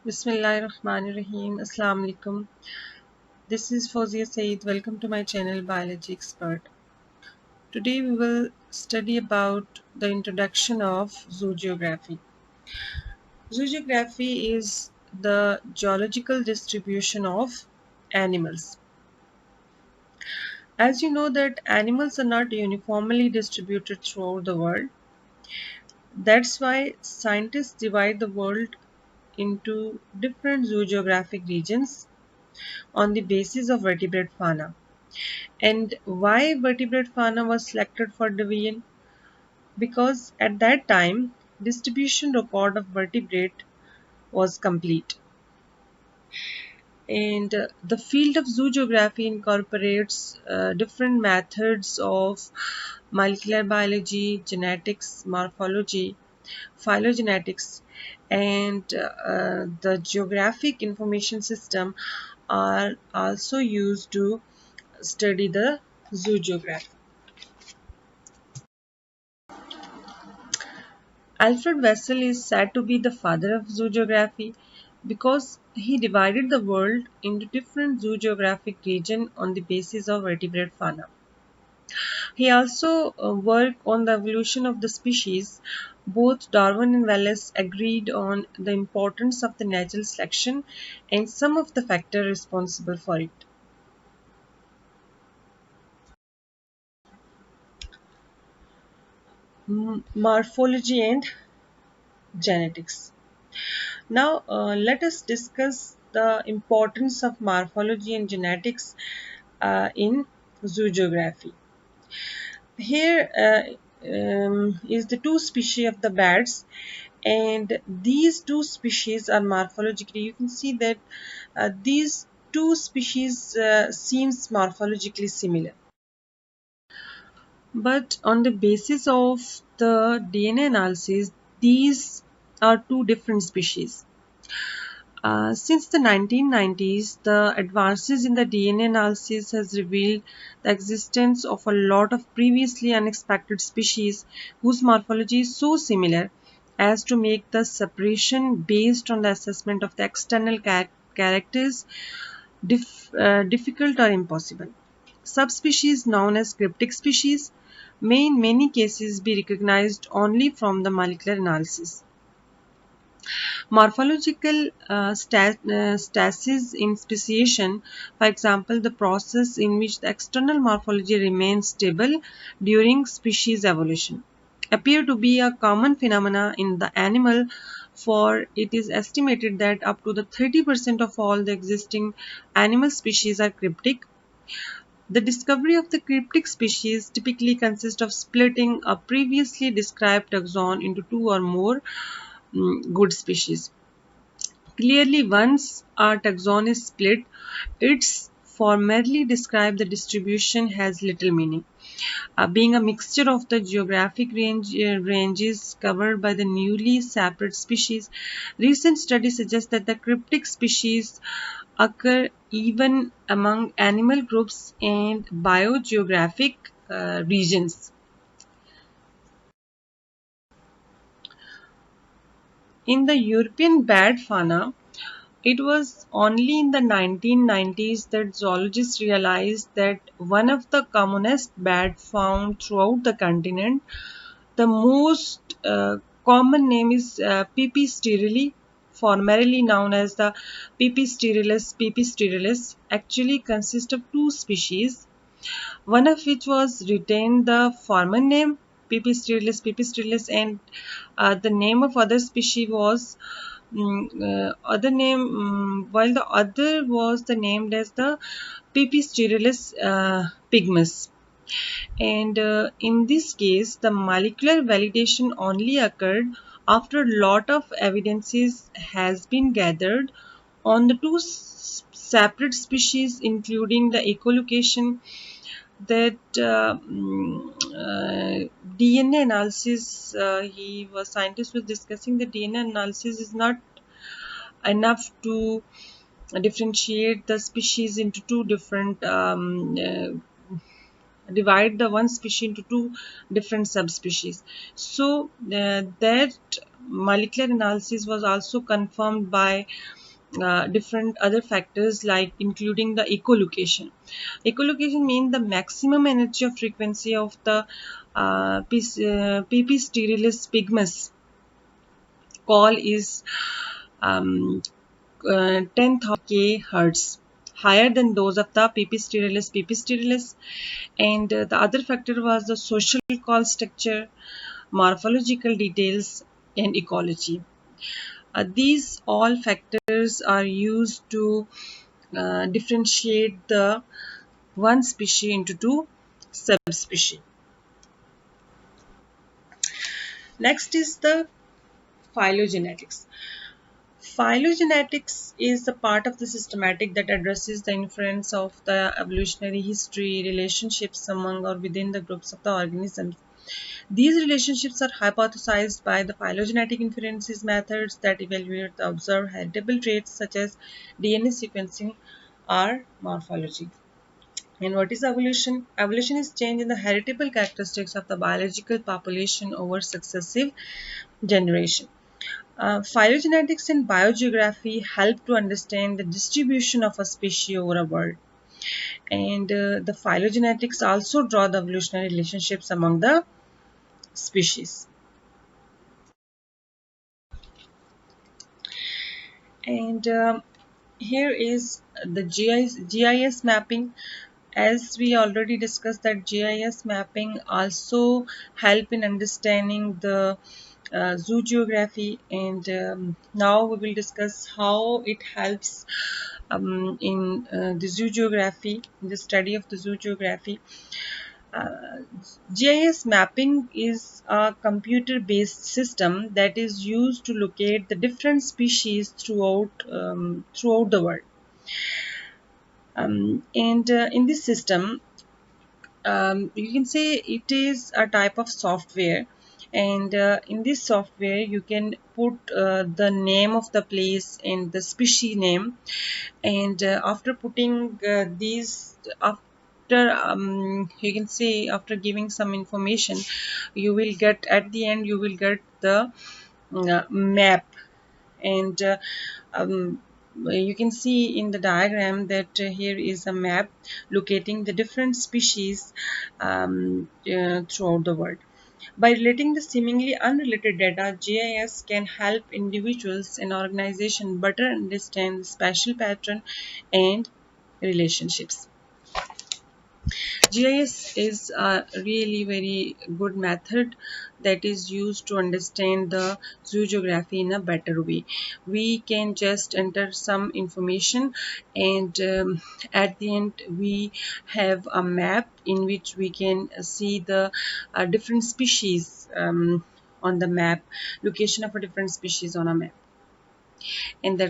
Bismillahirrahmanirrahim. Assalamu alaikum. This is Fawzia Saeed. Welcome to my channel Biology Expert. Today we will study about the introduction of zoogeography. Zoogeography is the geological distribution of animals. As you know that animals are not uniformly distributed throughout the world. That's why scientists divide the world into different zoogeographic regions on the basis of vertebrate fauna. And why vertebrate fauna was selected for division? Because at that time, distribution record of vertebrate was complete. And the field of zoogeography incorporates different methods of molecular biology, genetics, morphology, phylogenetics, and the geographic information system are also used to study the zoogeography. Alfred Bessel is said to be the father of zoogeography because he divided the world into different zoogeographic regions on the basis of vertebrate fauna. He also worked on the evolution of the species. Both Darwin and Wallace agreed on the importance of the natural selection and some of the factors responsible for it. Morphology and genetics. Now, let us discuss the importance of morphology and genetics in zoogeography. Here is the two species of the bats, and these two species are morphologically. You can see that these two species seems morphologically similar, but on the basis of the DNA analysis, these are two different species. Since the 1990s, the advances in the DNA analysis has revealed the existence of a lot of previously unexpected species whose morphology is so similar as to make the separation based on the assessment of the external characters difficult or impossible. Subspecies known as cryptic species may in many cases be recognized only from the molecular analysis. Morphological stasis in speciation, for example, the process in which the external morphology remains stable during species evolution, appear to be a common phenomena in the animal, for it is estimated that up to the 30% of all the existing animal species are cryptic. The discovery of the cryptic species typically consists of splitting a previously described taxon into two or more good species. Clearly, once a taxon is split, its formerly described the distribution has little meaning. Being a mixture of the geographic ranges covered by the newly separate species, recent studies suggest that the cryptic species occur even among animal groups and biogeographic regions. In the European bat fauna, it was only in the 1990s that zoologists realized that one of the commonest bats found throughout the continent, the most common name is Pipistrellus, formerly known as the Pipistrellus pipistrellus, actually consists of two species, one of which was retained the former name Pipistrellus pipistrellus, and the name of other species was while the other was the named as the Pipistrellus pygmus. And in this case, the molecular validation only occurred after a lot of evidences has been gathered on the two separate species, including the echolocation, that DNA analysis. Scientist was discussing the DNA analysis is not enough to differentiate the species into two different divide the one species into two different subspecies. So that molecular analysis was also confirmed by different other factors like including the echolocation. Echolocation means the maximum energy of frequency of the Pipistrellus pygmus call is um, 10,000 kHz, higher than those of the pipistrellus. And the other factor was the social call structure, morphological details, and ecology. These all factors are used to differentiate the one species into two subspecies. Next is the phylogenetics. Phylogenetics is the part of the systematic that addresses the influence of the evolutionary history, relationships among or within the groups of the organisms. These relationships are hypothesized by the phylogenetic inferences methods that evaluate the observed heritable traits such as DNA sequencing or morphology. And what is evolution? Evolution is change in the heritable characteristics of the biological population over successive generations. Phylogenetics and biogeography help to understand the distribution of a species over a world. And the phylogenetics also draw the evolutionary relationships among the species. And here is the GIS mapping. As we already discussed that GIS mapping also help in understanding the zoogeography, and now we will discuss how it helps in the zoogeography, in the study of the zoogeography. Uh, GIS mapping is a computer-based system that is used to locate the different species throughout the world. And in this system, you can say it is a type of software, and in this software you can put the name of the place and the species name, and after putting these after you can say after giving some information, you will get at the end you will get the map. And you can see in the diagram that here is a map locating the different species throughout the world. By relating the seemingly unrelated data, GIS can help individuals and organizations better understand the spatial pattern and relationships. GIS is a really very good method that is used to understand the zoogeography in a better way. We can just enter some information, and at the end we have a map in which we can see the different species on the map, location of a different species on a map. And that